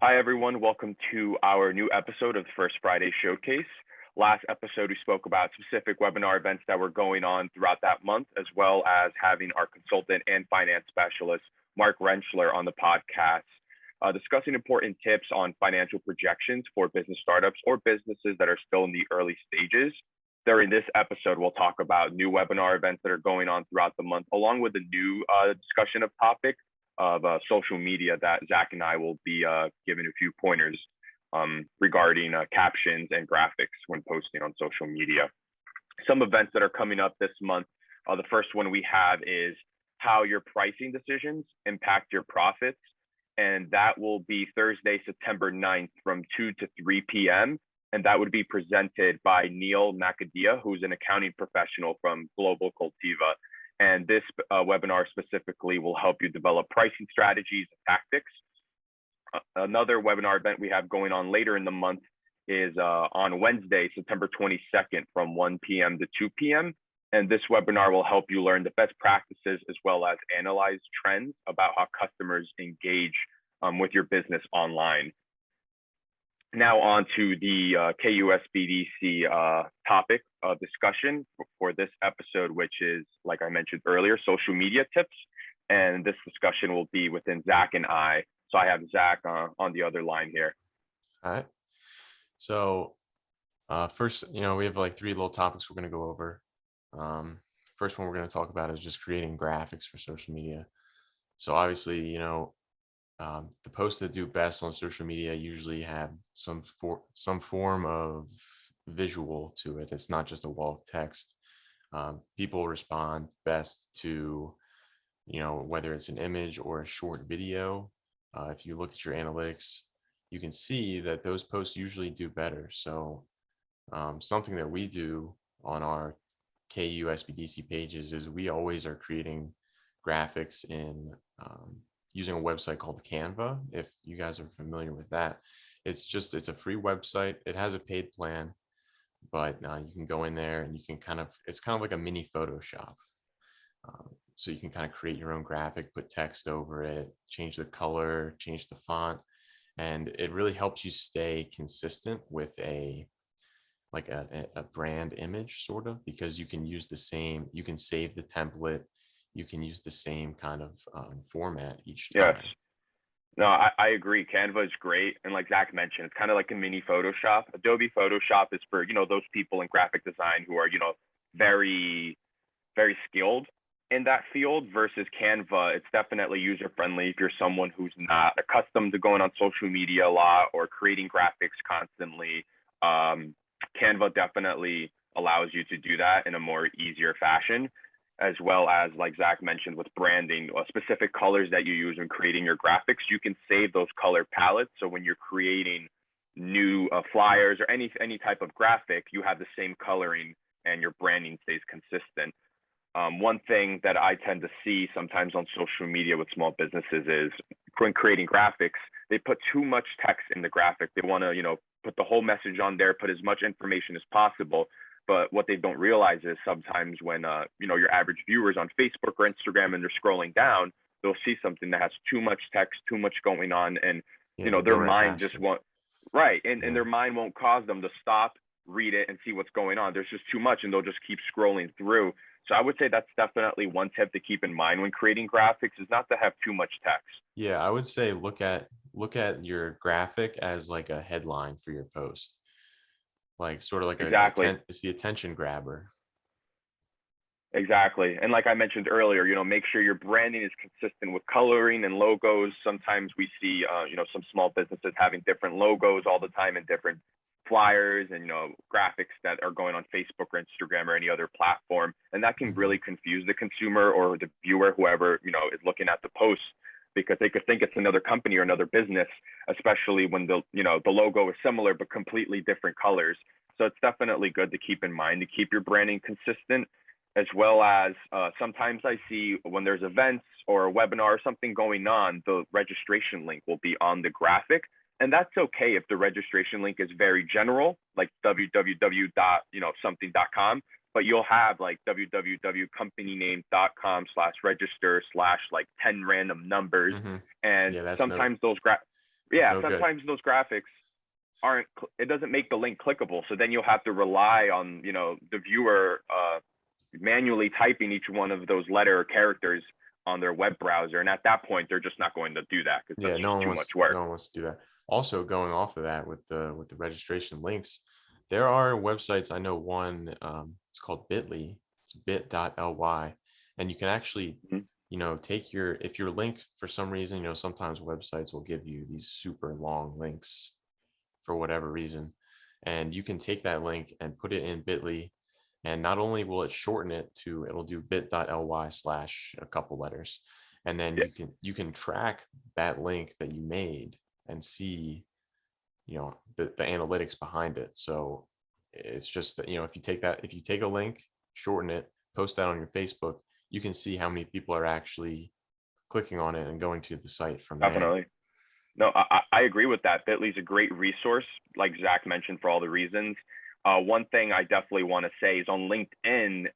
Hi, everyone. Welcome to our new episode of the First Friday Showcase. Last episode, we spoke about specific webinar events that were going on throughout that month, as well as having our consultant and finance specialist, Mark Rentschler, on the podcast, discussing important tips on financial projections for business startups or businesses that are still in the early stages. During this episode, we'll talk about new webinar events that are going on throughout the month, along with a new discussion of topic of social media that Zach and I will be giving a few pointers regarding captions and graphics when posting on social media. Some events that are coming up this month, the first one we have is how your pricing decisions impact your profits. And that will be Thursday, September 9th from 2 to 3 p.m. And that would be presented by Neil Macadia, who's an accounting professional from Global Cultiva. And this webinar specifically will help you develop pricing strategies and tactics. Another webinar event we have going on later in the month is on Wednesday, September 22nd from 1 p.m. to 2 p.m. And this webinar will help you learn the best practices as well as analyze trends about how customers engage with your business online. Now on to the KUSBDC topic of discussion for this episode, which is, like I mentioned earlier, social media tips. And this discussion will be within Zach and I. So I have Zach on the other line here. All right. So first, we have like three little topics we're going to go over. First one we're going to talk about is just creating graphics for social media. So obviously, the posts that do best on social media usually have some form of visual to it. It's not just a wall of text. People respond best to, whether it's an image or a short video. If you look at your analytics, you can see that those posts usually do better. So something that we do on our KUSBDC pages is we always are creating graphics in using a website called Canva. If you guys are familiar with that, it's a free website. It has a paid plan, but you can go in there and you can it's kind of like a mini Photoshop. So you can kind of create your own graphic, put text over it, change the color, change the font, and it really helps you stay consistent with a brand image sort of, because you can use you can save the template, you can use the same kind of format each time. Yes. No, I agree. Canva is great. And like Zach mentioned, it's kind of like a mini Photoshop. Adobe Photoshop is for, those people in graphic design who are, very, very skilled in that field, versus Canva. It's definitely user friendly if you're someone who's not accustomed to going on social media a lot or creating graphics constantly. Canva definitely allows you to do that in a more easier fashion, as well as, like Zach mentioned, with branding, specific colors that you use when creating your graphics. You can save those color palettes, so when you're creating new flyers or any type of graphic, you have the same coloring and your branding stays consistent. One thing that I tend to see sometimes on social media with small businesses is when creating graphics, they put too much text in the graphic. They want to, put the whole message on there, put as much information as possible. But what they don't realize is sometimes when, your average viewers on Facebook or Instagram and they're scrolling down, they'll see something that has too much text, too much going on. And, their mind just won't, right. And their mind won't cause them to stop, read it, and see what's going on. There's just too much, and they'll just keep scrolling through. So I would say that's definitely one tip to keep in mind when creating graphics, is not to have too much text. Yeah, I would say look at your graphic as like a headline for your post. Like sort of like Exactly. it's the attention grabber. Exactly. And like I mentioned earlier, make sure your branding is consistent with coloring and logos. Sometimes we see, some small businesses having different logos all the time and different flyers and, graphics that are going on Facebook or Instagram or any other platform. And that can really confuse the consumer or the viewer, whoever, is looking at the post, because they could think it's another company or another business, especially when the logo is similar but completely different colors. So it's definitely good to keep in mind to keep your branding consistent, as well as sometimes I see when there's events or a webinar or something going on, the registration link will be on the graphic. And that's okay if the registration link is very general, like www.something.com, but you'll have like www.companyname.com/register/ like 10 random numbers. And yeah, sometimes those It's Yeah, no good. sometimes those graphics aren't, it doesn't make the link clickable. So then you'll have to rely on, the viewer manually typing each one of those letter or characters on their web browser. And at that point, they're just not going to do that because Yeah, that's just too much work. no one wants to do that. Also, going off of that with the registration links, there are websites. I know one. It's called Bitly. It's bit.ly, and you can actually, Mhm. take your if your link for some reason, sometimes websites will give you these super long links for whatever reason, and you can take that link and put it in Bitly, and not only will it shorten it to, it'll do bit.ly slash a couple letters, and then Yeah, you can track that link that you made and see, the analytics behind it. So it's just that, if you take a link, shorten it, post that on your Facebook, you can see how many people are actually clicking on it and going to the site from there. definitely. No, I agree with that. Bitly is a great resource, like Zach mentioned, for all the reasons. One thing I definitely want to say is on LinkedIn,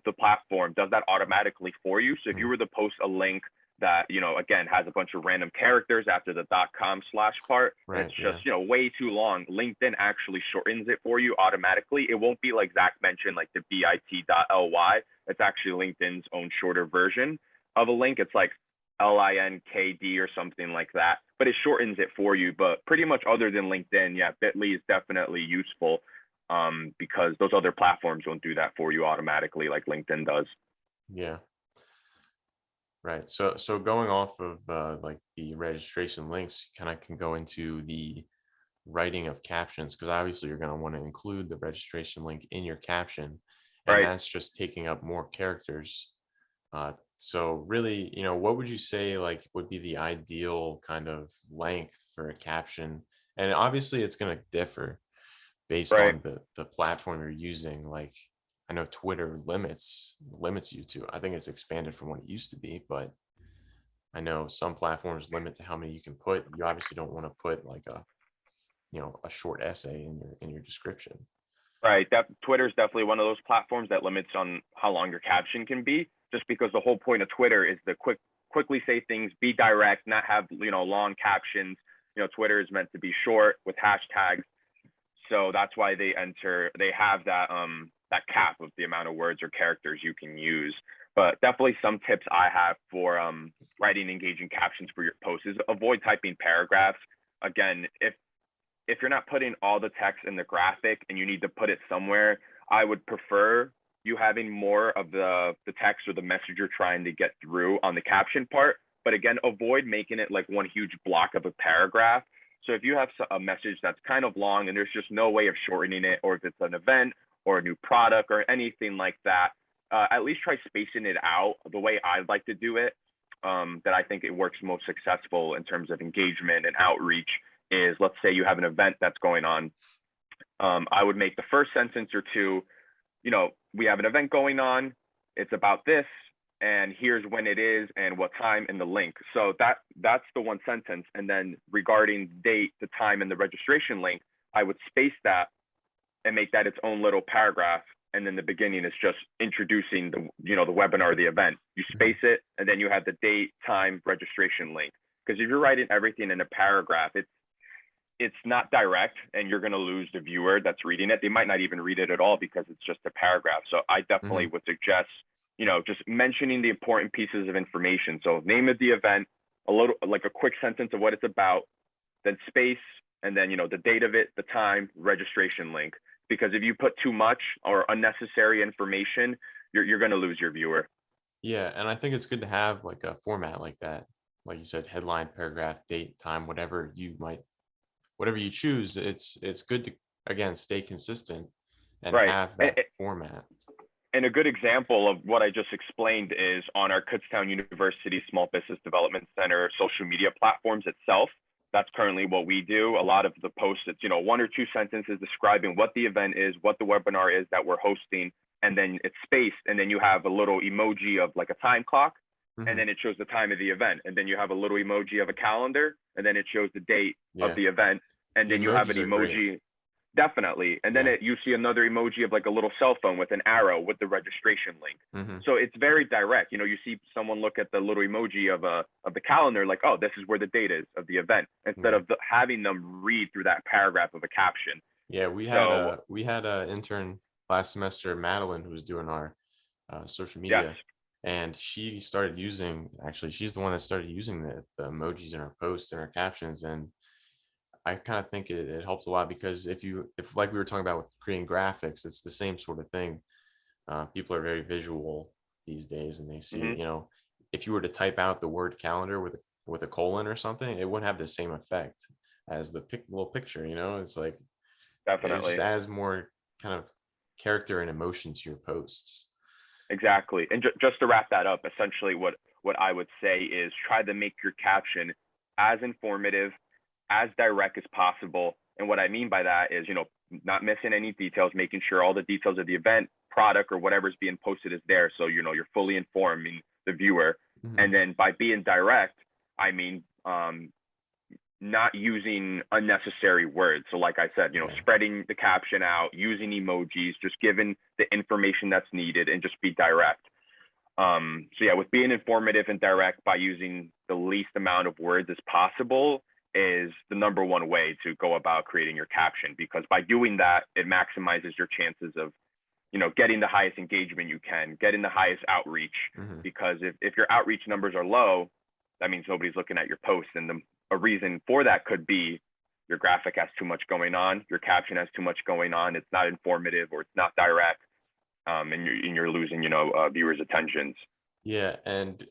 the platform does that automatically for you. So if you Mhm. were to post a link that, again, has a bunch of random characters after the .com slash part, and Right. it's Yeah. just, way too long, LinkedIn actually shortens it for you automatically. It won't be like Zach mentioned, like the bit.ly. It's actually LinkedIn's own shorter version of a link. It's like LINKD or something like that, but it shortens it for you. But pretty much other than LinkedIn, yeah, Bitly is definitely useful because those other platforms don't do that for you automatically like LinkedIn does. Yeah. Right. So going off of like the registration links, kind of can go into the writing of captions, because obviously you're going to want to include the registration link in your caption, and Right. that's just taking up more characters. So really, what would you say like would be the ideal kind of length for a caption? And obviously it's going to differ based Right. on the platform you're using. Like, I know Twitter limits you to, I think it's expanded from what it used to be, but I know some platforms limit to how many you can put. You obviously don't want to put like a short essay in your description. Right. That Twitter is definitely one of those platforms that limits on how long your caption can be, just because the whole point of Twitter is to quickly say things, be direct, not have, long captions. Twitter is meant to be short with hashtags. So that's why they have that cap of the amount of words or characters you can use. But definitely some tips I have for writing engaging captions for your posts is avoid typing paragraphs. Again, if you're not putting all the text in the graphic and you need to put it somewhere, I would prefer you having more of the text or the message you're trying to get through on the caption part. But again, avoid making it like one huge block of a paragraph. So if you have a message that's kind of long and there's just no way of shortening it, or if it's an event or a new product or anything like that, at least try spacing it out the way I'd like to do it. That I think it works most successful in terms of engagement and outreach is, let's say you have an event that's going on. I would make the first sentence or two, we have an event going on. It's about this, and here's when it is and what time and the link. So that's the one sentence. And then regarding date, the time, and the registration link, I would space that and make that its own little paragraph. And then the beginning is just introducing the webinar, the event. You space it, and then you have the date, time, registration link. Because if you're writing everything in a paragraph, it's not direct, and you're going to lose the viewer that's reading it. They might not even read it at all because it's just a paragraph. So I definitely would suggest, just mentioning the important pieces of information. So name of the event, a little, like a quick sentence of what it's about, then space, and then, the date of it, the time, registration link. Because if you put too much or unnecessary information, you're going to lose your viewer. Yeah, and I think it's good to have like a format like that. Like you said, headline, paragraph, date, time, whatever you choose. It's good to, again, stay consistent and Right. have that format. And a good example of what I just explained is on our Kutztown University Small Business Development Center social media platforms itself. That's currently what we do. A lot of the posts, it's, one or two sentences describing what the event is, what the webinar is that we're hosting, and then it's spaced. And then you have a little emoji of like a time clock, and then it shows the time of the event. And then you have a little emoji of a calendar, and then it shows the date of Yeah, the event. And the then you have an emojis are great. emoji. Definitely. And then Yeah. you see another emoji of like a little cell phone with an arrow with the registration link. Mm-hmm. So it's very direct. You know, you see someone look at the little emoji of the calendar, like, oh, this is where the date is of the event, instead Yeah. of having them read through that paragraph of a caption. Yeah, So we had a intern last semester, Madeline, who was doing our social yes, media, and she started using, actually, she's the one that started using the emojis in her posts and her captions, and I kind of think it helps a lot because if like we were talking about with creating graphics, it's the same sort of thing. People are very visual these days, and they see, hmm, if you were to type out the word calendar with a colon or something, it wouldn't have the same effect as the little picture. It's like it just definitely. adds more kind of character and emotion to your posts. Exactly. And just to wrap that up, essentially what I would say is try to make your caption as informative, as direct as possible. And what I mean by that is, not missing any details, making sure all the details of the event, product, or whatever's being posted is there. So, you're fully informing the viewer. Mhm. And then by being direct, I mean, not using unnecessary words. So like I said, Yeah. spreading the caption out, using emojis, just giving the information that's needed and just be direct. So yeah, with being informative and direct by using the least amount of words as possible is the number one way to go about creating your caption, because by doing that, it maximizes your chances of, getting the highest engagement you can, getting the highest outreach. Hmm. Because if your outreach numbers are low, that means nobody's looking at your post. And a reason for that could be your graphic has too much going on, your caption has too much going on, it's not informative or it's not direct, and you're losing, viewers' attentions. Yeah, and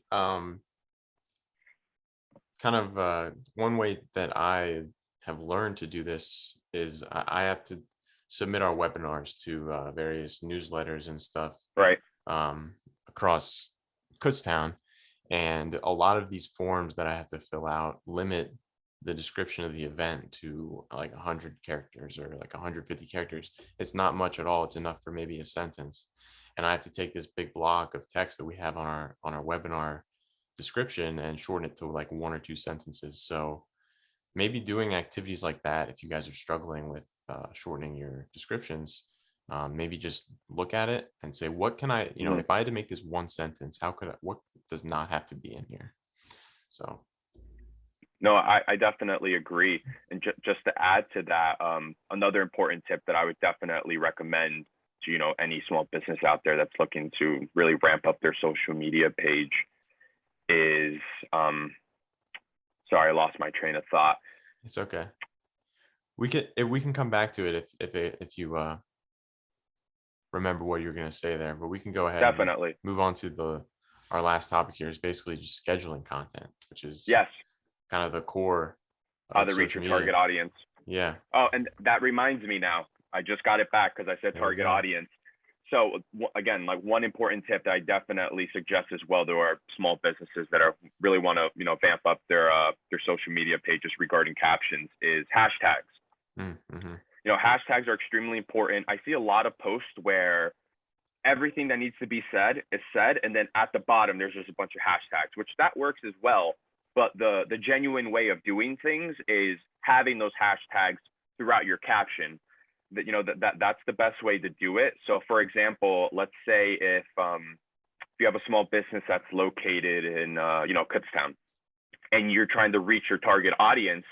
kind of one way that I have learned to do this is I have to submit our webinars to various newsletters and stuff Right. across Kutztown, and a lot of these forms that I have to fill out limit the description of the event to like 100 characters or like 150 characters. It's not much at all. It's enough for maybe a sentence, and I have to take this big block of text that we have on our webinar description and shorten it to like one or two sentences. So maybe doing activities like that, if you guys are struggling with shortening your descriptions, maybe just look at it and say, what can I, Mhm. if I had to make this one sentence, what does not have to be in here? So, No, I definitely agree. And just to add to that, another important tip that I would definitely recommend to, any small business out there that's looking to really ramp up their social media page is, sorry, I lost my train of thought. it's okay. We can come back to it if you remember what you're going to say there, but we can go ahead and Definitely. move on to our last topic here is basically just scheduling content, which is Yes. kind of the core How of to reach social your media. target audience. Yeah, Oh, and that reminds me now. I just got it back because I said there we target go. audience. So again, like one important tip that I definitely suggest as well to our small businesses that are really want to, vamp up their social media pages regarding captions is hashtags. Mm-hmm. Hashtags are extremely important. I see a lot of posts where everything that needs to be said is said, and then at the bottom there's just a bunch of hashtags, which that works as well. But the genuine way of doing things is having those hashtags throughout your caption. That's the best way to do it. So for example, let's say if you have a small business that's located in Kutztown, and you're trying to reach your target audience,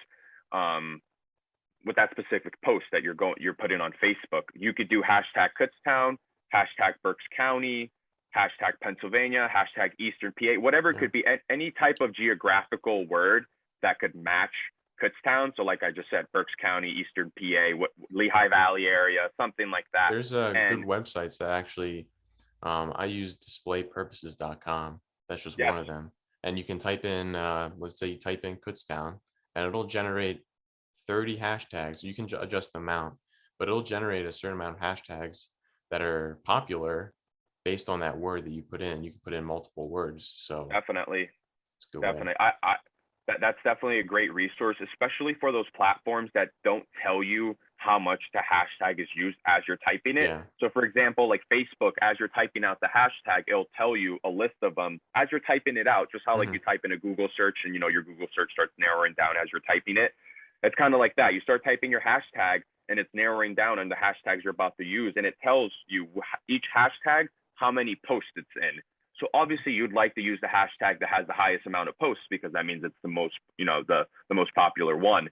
with that specific post that you're putting on Facebook, you could do hashtag Kutztown, hashtag Berks County, hashtag Pennsylvania, hashtag Eastern PA, whatever it Yeah. could be, any type of geographical word that could match Kutztown. So like I just said, Berks County, Eastern PA, Lehigh Valley area, something like that. There's good And websites that actually I use displaypurposes.com. That's just yes, one of them. And you can type in, let's say you type in Kutztown, and it'll generate 30 hashtags. You can adjust the amount, but it'll generate a certain amount of hashtags that are popular based on that word that you put in. You can put in multiple words. So definitely. it's a good way. Definitely. That's definitely a great resource, especially for those platforms that don't tell you how much the hashtag is used as you're typing it. Yeah. So for example, like Facebook, as you're typing out the hashtag, it'll tell you a list of them as you're typing it out, just how like Mhm. you type in a Google search and your Google search starts narrowing down as you're typing it. It's kind of like that. You start typing your hashtag and it's narrowing down on the hashtags you're about to use, and it tells you each hashtag how many posts it's in. So obviously you'd like to use the hashtag that has the highest amount of posts because that means it's the most, the most popular one.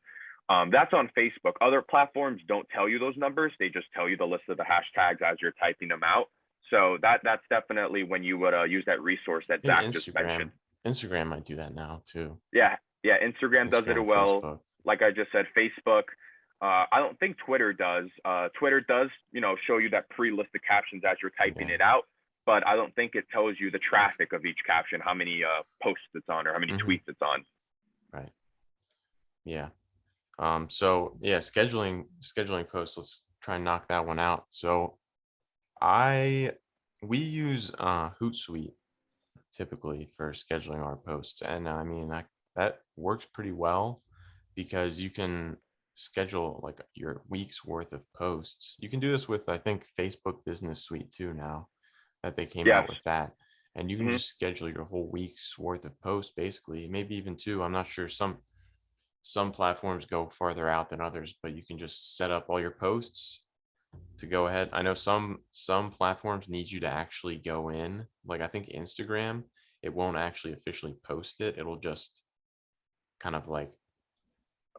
That's on Facebook. Other platforms don't tell you those numbers. They just tell you the list of the hashtags as you're typing them out. So that's definitely when you would use that resource that Zach just mentioned. Instagram might do that now too. Yeah. Instagram does it well. Facebook. Like I just said, Facebook. I don't think Twitter does. Twitter does, show you that pre-listed captions as you're typing it out, but I don't think it tells you the traffic of each caption, how many posts it's on or how many tweets it's on. Right. Yeah. So yeah, scheduling posts. Let's try and knock that one out. So we use Hootsuite typically for scheduling our posts, and I mean that works pretty well because you can schedule like your week's worth of posts. You can do this with, I think, Facebook Business Suite too now that they came out with that, and you can just schedule your whole week's worth of posts, basically, maybe even two. I'm not sure. Some platforms go farther out than others, but you can just set up all your posts to go ahead. I know some platforms need you to actually go in, like I think Instagram, it won't actually officially post it. It'll just kind of like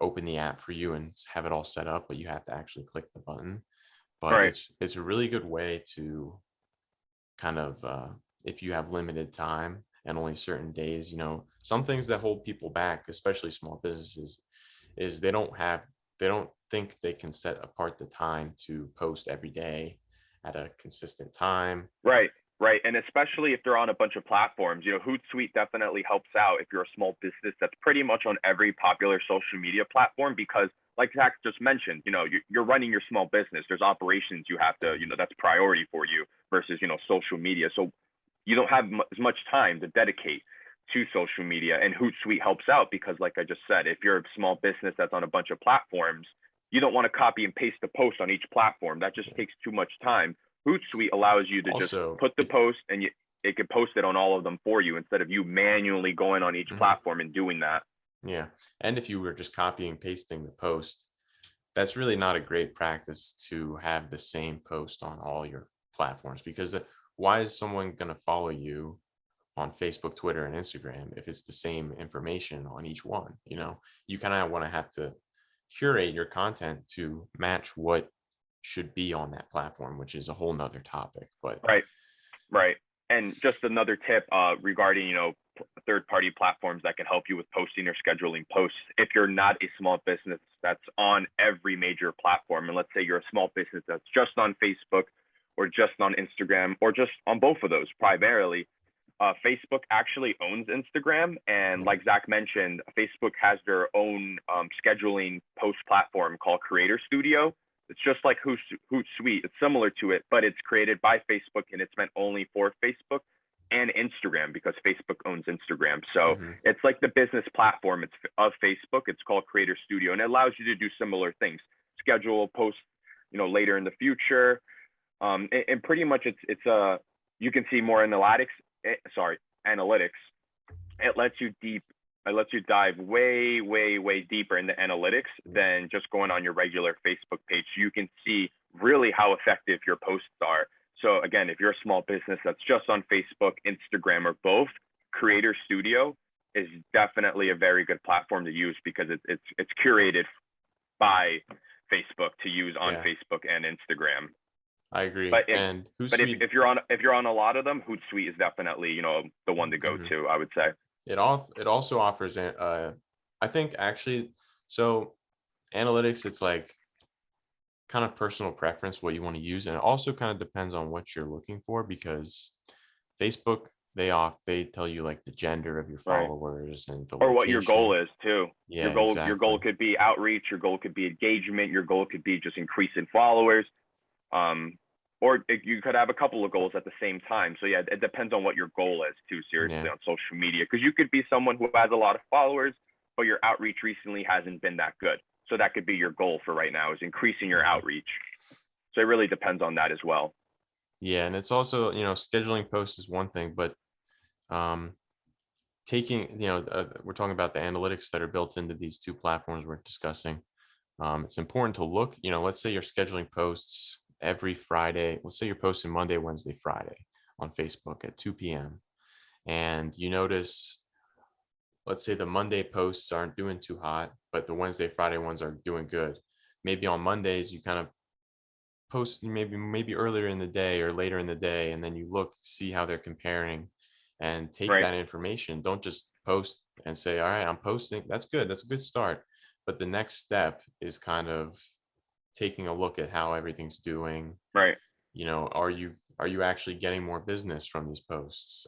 open the app for you and have it all set up, but you have to actually click the button. But it's a really good way to kind of if you have limited time and only certain days, some things that hold people back, especially small businesses, is they don't think they can set apart the time to post every day at a consistent time. Right. And especially if they're on a bunch of platforms, Hootsuite definitely helps out if you're a small business that's pretty much on every popular social media platform, because like Zach just mentioned, you're running your small business. There's operations you have to, that's priority for you versus, social media. So you don't have as much time to dedicate to social media, and Hootsuite helps out because, like I just said, if you're a small business that's on a bunch of platforms, you don't want to copy and paste the post on each platform. That just takes too much time. Hootsuite allows you to just put the post and it can post it on all of them for you instead of you manually going on each platform and doing that. Yeah. And if you were just copying and pasting the post, that's really not a great practice to have the same post on all your platforms, because why is someone going to follow you on Facebook, Twitter, and Instagram if it's the same information on each one? You kind of want to have to curate your content to match what should be on that platform, which is a whole nother topic. But right. And just another tip regarding third-party platforms that can help you with posting or scheduling posts. If you're not a small business that's on every major platform, and let's say you're a small business that's just on Facebook or just on Instagram or just on both of those primarily, Facebook actually owns Instagram, and like Zach mentioned, Facebook has their own scheduling post platform called Creator Studio. It's just like Hootsuite. It's similar to it, but it's created by Facebook and it's meant only for Facebook and Instagram because Facebook owns Instagram. So it's like the business platform of Facebook. It's called Creator Studio, and it allows you to do similar things, schedule posts, later in the future, and pretty much it's you can see more analytics. It lets you dive way deeper into analytics than just going on your regular Facebook page. You can see really how effective your posts are. So again, if you're a small business that's just on Facebook, Instagram, or both, Creator Studio is definitely a very good platform to use because it's curated by Facebook to use on Facebook and Instagram. I agree. But if you're on a lot of them, Hootsuite is definitely the one to go to, I would say. It also offers I think actually, so analytics, it's like kind of personal preference what you want to use, and it also kind of depends on what you're looking for, because Facebook, they tell you like the gender of your followers and the or what your goal is too. Yeah, your goal could be outreach, your goal could be engagement, your goal could be just increasing followers, or you could have a couple of goals at the same time. So yeah, it depends on what your goal is too, seriously, on social media, because you could be someone who has a lot of followers, but your outreach recently hasn't been that good. So that could be your goal for right now, is increasing your outreach. So it really depends on that as well. Yeah, and it's also, scheduling posts is one thing, but taking, we're talking about the analytics that are built into these two platforms we're discussing. It's important to look, let's say you're scheduling posts every Friday. Let's say you're posting Monday, Wednesday, Friday on Facebook at 2 p.m. And you notice, let's say the Monday posts aren't doing too hot, but the Wednesday, Friday ones are doing good. Maybe on Mondays, you kind of post maybe earlier in the day or later in the day, and then you look, see how they're comparing and take Right. that information. Don't just post and say, all right, I'm posting. That's good. That's a good start. But the next step is kind of taking a look at how everything's doing. Right. Are you actually getting more business from these posts?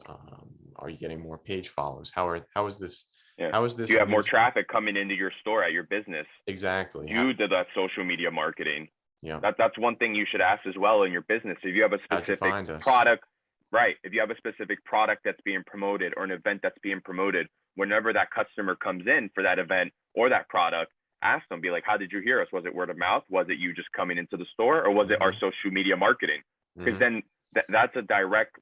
Are you getting more page follows? How is this Yeah. how is Do this you have more news? traffic coming into your store at your business Exactly. due to that social media marketing? Yeah. That's one thing you should ask as well in your business. If you have a How'd you specific find us? product, right? If you have a specific product that's being promoted or an event that's being promoted, whenever that customer comes in for that event or that product, ask them, be like, how did you hear us? Was it word of mouth? Was it you just coming into the store, or was it our social media marketing? Because Mhm. then that's a direct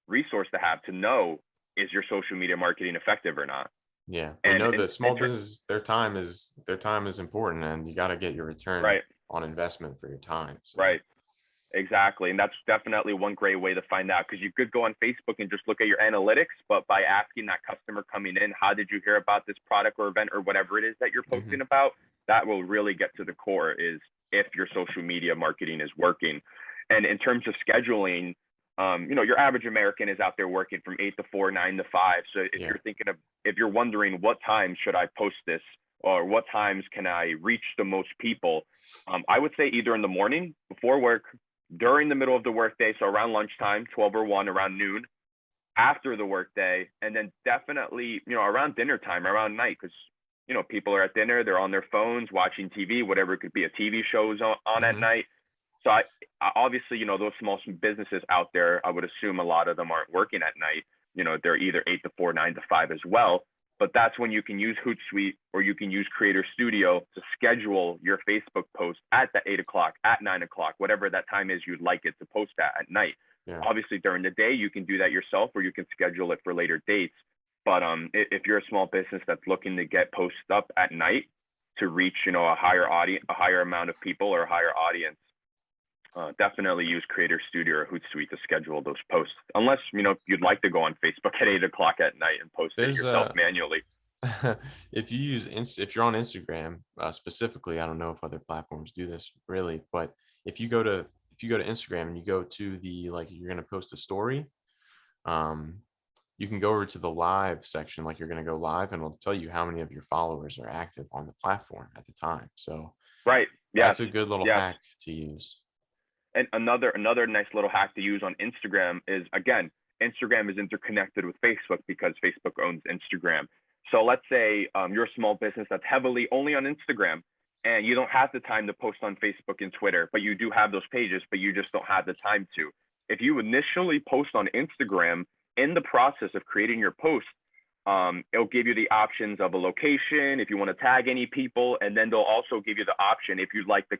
resource to have to know, is your social media marketing effective or not? Yeah, we And know in, that small business, their time is important, and you got to get your return right, on investment for your time. So, right. Exactly. And that's definitely one great way to find out, because you could go on Facebook and just look at your analytics, but by asking that customer coming in, how did you hear about this product or event or whatever it is that you're mhm, posting about, that will really get to the core, is if your social media marketing is working. And in terms of scheduling, your average American is out there working from 8 to 4, 9 to 5. So yeah, if you're wondering what time should I post this, or what times can I reach the most people, I would say either in the morning before work, during the middle of the workday, so around lunchtime, 12 or 1, around noon, after the workday, and then definitely, around dinner time, around night, because, people are at dinner, they're on their phones, watching TV, whatever it could be, a TV show's on at mhm, night. So I obviously, those small businesses out there, I would assume a lot of them aren't working at night. They're either 8 to 4, 9 to 5 as well. But that's when you can use Hootsuite, or you can use Creator Studio to schedule your Facebook post at the 8 o'clock, at 9 o'clock, whatever that time is you'd like it to post at night. yeah, Obviously, during the day, you can do that yourself, or you can schedule it for later dates. But if you're a small business that's looking to get posts up at night to reach, a higher audience, a higher amount of people, or a higher audience, definitely use Creator Studio or Hootsuite to schedule those posts. Unless, you'd like to go on Facebook at 8 o'clock at night and post it there's yourself a manually. if you're on Instagram, specifically, I don't know if other platforms do this really, but if you go to Instagram and you go to the, like, you're going to post a story, um, you can go over to the live section, like you're going to go live, and it'll tell you how many of your followers are active on the platform at the time. So Right. Yes. that's a good little Yes. hack to use. And another nice little hack to use on Instagram is, again, Instagram is interconnected with Facebook because Facebook owns Instagram. So let's say you're a small business that's heavily only on Instagram, and you don't have the time to post on Facebook and Twitter, but you do have those pages, but you just don't have the time to. If you initially post on Instagram, in the process of creating your post, it'll give you the options of a location if you want to tag any people, and then they'll also give you the option if you'd like to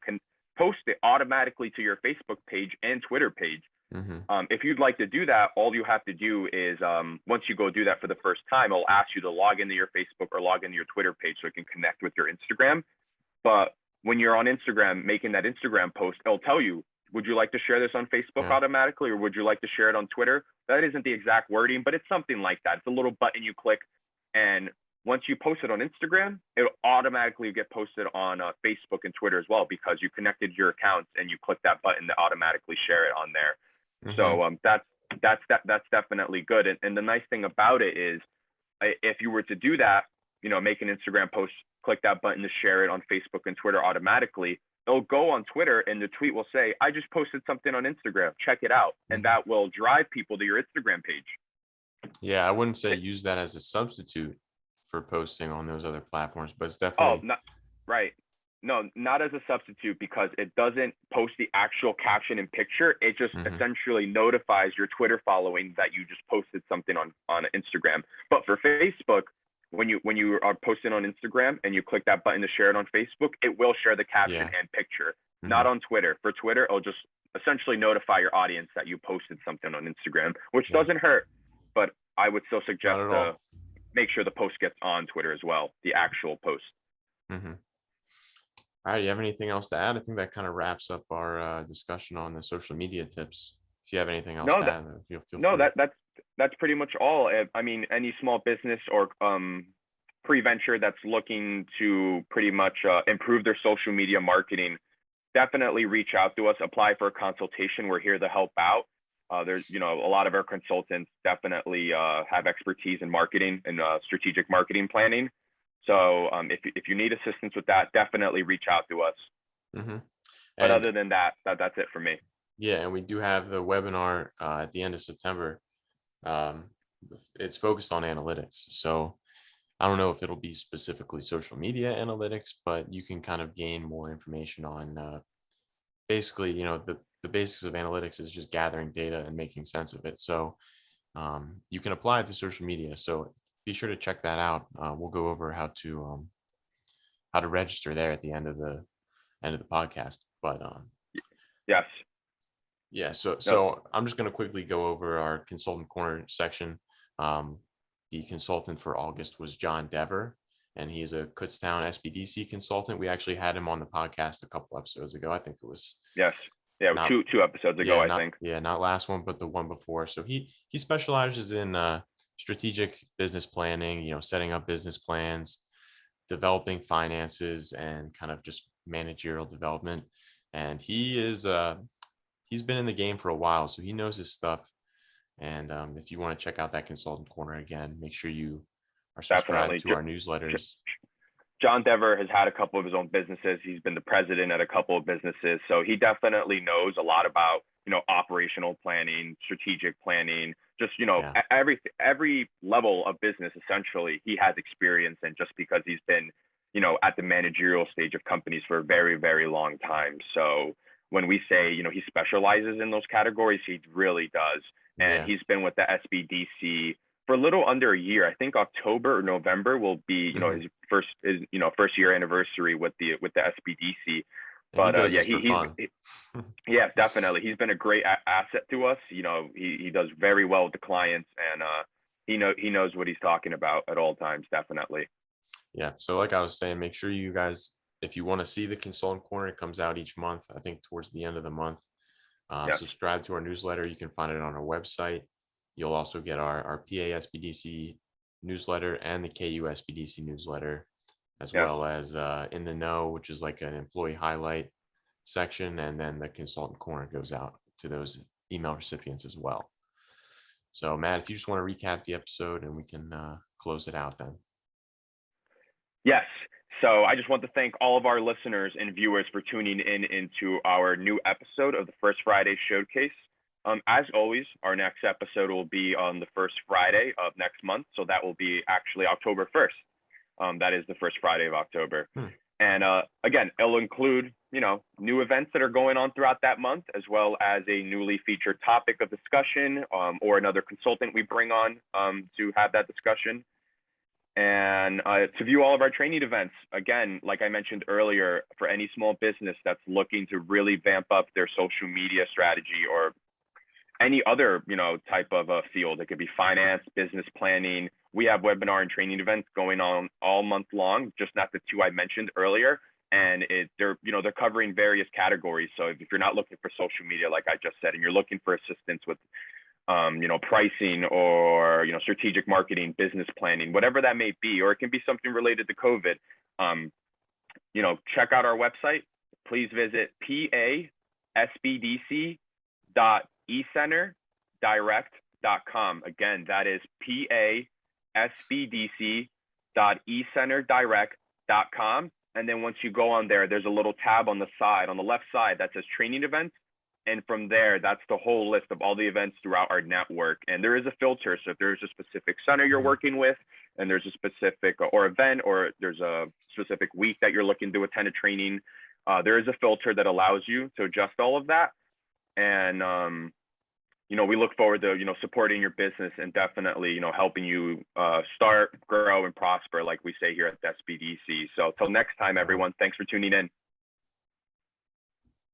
post it automatically to your Facebook page and Twitter page. Hmm. If you'd like to do that, all you have to do is, once you go do that for the first time, it'll ask you to log into your Facebook or log into your Twitter page so it can connect with your Instagram. But when you're on Instagram making that Instagram post, it'll tell you, would you like to share this on Facebook Yeah. automatically, or would you like to share it on Twitter? That isn't the exact wording, but it's something like that. It's a little button you click, and once you post it on Instagram, it'll automatically get posted on Facebook and Twitter as well, because you connected your accounts and you click that button to automatically share it on there. Hmm. So that's definitely good. And the nice thing about it is, if you were to do that, make an Instagram post, click that button to share it on Facebook and Twitter automatically, it'll go on Twitter and the tweet will say, I just posted something on Instagram, check it out. And Hmm. that will drive people to your Instagram page. Yeah, I wouldn't say use that as a substitute for posting on those other platforms, but it's Oh, definitely. not right. No, not as a substitute, because it doesn't post the actual caption and picture. It just Hmm. essentially notifies your Twitter following that you just posted something on Instagram. But for Facebook, when you are posting on Instagram and you click that button to share it on Facebook, it will share the caption Yeah. and picture. Hmm. Not on Twitter. For Twitter, it'll just essentially notify your audience that you posted something on Instagram, which Yeah. doesn't hurt. But I would still Not suggest at to all. make sure the post gets on Twitter as well, the actual post. Mm-hmm. All right. You have anything else to add? I think that kind of wraps up our discussion on the social media tips. If you have anything else No, to that add, feel no, free. that's pretty much all. I mean, any small business or pre-venture that's looking to pretty much improve their social media marketing, definitely reach out to us, apply for a consultation. We're here to help out. There's, a lot of our consultants definitely have expertise in marketing and strategic marketing planning. So if you need assistance with that, definitely reach out to us. Mm-hmm. But And other than that, that's it for me. yeah, and we do have the webinar at the end of September. Um, it's focused on analytics. So I don't know if it'll be specifically social media analytics, but you can kind of gain more information on basically, the basics of analytics is just gathering data and making sense of it. So you can apply it to social media. So be sure to check that out. We'll go over how to register there at the end of the podcast. But Yes. yeah, so No, I'm just going to quickly go over our consultant corner section. Um, the consultant for August was John Dever, and he's a Kutztown SBDC consultant. We actually had him on the podcast a couple episodes ago. I think it was yes. Yeah, not two episodes ago, I think. not last one, but the one before. So he specializes in strategic business planning, setting up business plans, developing finances, and kind of just managerial development. And he's been in the game for a while, so he knows his stuff. And if you want to check out that consultant corner again, make sure you are subscribed Definitely. to our newsletters. John Dever has had a couple of his own businesses. He's been the president at a couple of businesses. So he definitely knows a lot about, operational planning, strategic planning, just, Yeah. every level of business, essentially, he has experience in just because he's been, at the managerial stage of companies for a very, very long time. So when we say, he specializes in those categories, he really does. And Yeah. he's been with the SBDC for a little under a year. I think October or November will be, Hmm. his first year anniversary with the SBDC. And he But does yeah, this for fun. yeah, definitely. He's been a great asset to us. He does very well with the clients, and he knows what he's talking about at all times. Definitely. Yeah. So like I was saying, make sure you guys, if you want to see the consultant corner, it comes out each month. I think towards the end of the month. Yes. Subscribe to our newsletter. You can find it on our website. You'll also get our PASBDC newsletter and the KUSBDC newsletter, as Yes. well as In the Know, which is like an employee highlight section. And then the consultant corner goes out to those email recipients as well. So, Matt, if you just want to recap the episode and we can close it out then. Yes. So I just want to thank all of our listeners and viewers for tuning in into our new episode of the First Friday Showcase. As always, our next episode will be on the first Friday of next month. So that will be actually October 1st. That is the first Friday of October. And again, it'll include, new events that are going on throughout that month, as well as a newly featured topic of discussion or another consultant we bring on to have that discussion. And to view all of our training events, again, like I mentioned earlier, for any small business that's looking to really vamp up their social media strategy or any other, type of a field, it could be finance, business planning. We have webinar and training events going on all month long, just not the two I mentioned earlier. And they're covering various categories. So if you're not looking for social media, like I just said, and you're looking for assistance with pricing or, strategic marketing, business planning, whatever that may be, or it can be something related to COVID, check out our website. Please visit pasbdc.ecenterdirect.com. Again, that is pasbdc.ecenterdirect.com. And then once you go on there, there's a little tab on the left side that says training events. And from there, that's the whole list of all the events throughout our network. And there is a filter. So if there's a specific center you're working with, and there's a specific or event, or there's a specific week that you're looking to attend a training, there is a filter that allows you to adjust all of that. And, we look forward to, supporting your business and definitely, helping you start, grow, and prosper, like we say here at the SBDC. So till next time, everyone, thanks for tuning in.